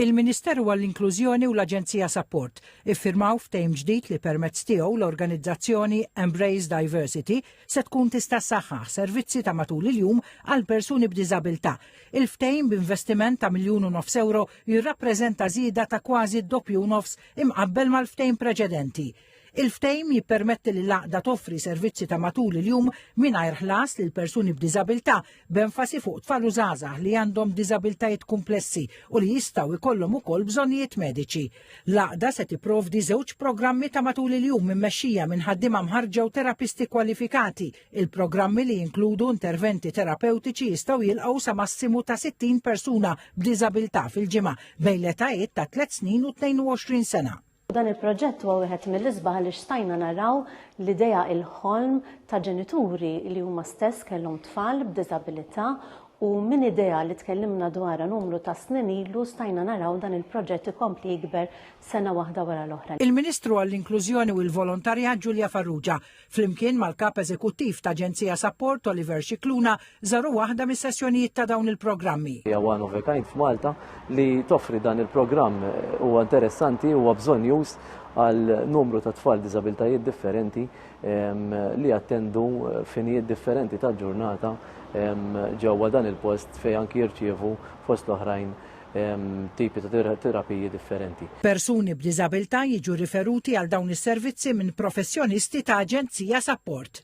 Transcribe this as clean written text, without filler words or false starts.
Il-Ministeru għall-Inklużjoni u l-Aġenzija Support iffirmaw ftehim ġdid li permezz tiegħu l-organizzazzjoni Embrace Diversity se tkun tista' ssaħħaħ servizzi ta' matul il-jum għal persuni b'diżabilità. Il-ftehim b'investiment ta' €1.5 miljun jirrappreżenta żieda ta' kważi doppju nofs imqabbel mal-ftehim preċedenti. Il-ftehim jippermetti li l-għaqda toffri servizzi ta' matul il-jum mingħajr ħlas lil persuni b'diżabilità b'enfasi fuq tfal u żgħażagħ li għandhom diżabiltajiet komplessi u li jistgħu jkollhom ukoll bżonnijiet mediċi. L-għaqda se tipprovdi żewġ programmi ta' matul il-jum immexxija minn ħaddiema mħarġa u terapisti kwalifikati. Il-programmi li jinkludu interventi terapeutiċi jistgħu jilqgħu sa massimu ta' 60 persuna b'diżabilità fil-ġimgħa bejn l-etajiet ta' 3 snin u 22 sena. Dan il-proġett huwa wieħed mill-isbaħ li xtajna naraw l-idea il-ħolm ta' ġenituri li huma stess kellhom tfal b'diżabilità u min idea li tkellimna dwarha numru ta' snin ilu stajna naraw dan il-proġett ikompli jikber sena waħda wara l-oħra. Il-Ministru għall-Inklużjoni u l-Volontarjat Giulia Farrugia flimkien mal-Kap Eżekuttiv ta' Aġenzija Support Oliver Scicluna żaru waħda mis-sessjonijiet ta' dawn il-programmi. Hija one of a kind f'Malta li toffri dan il-programm huwa interessanti huwa bżonn już għal numru ta' tfal diżabiltajiet differenti li attendu finijiet differenti tal-ġurnata ġewwa dan il-post fejn anki jirċievu fost l-oħrajn tipi ta' terapiji differenti. Persuni b'diżabilità jiġu riferuti għal dawn is-servizzi minn professjonisti ta' Aġenzija Support.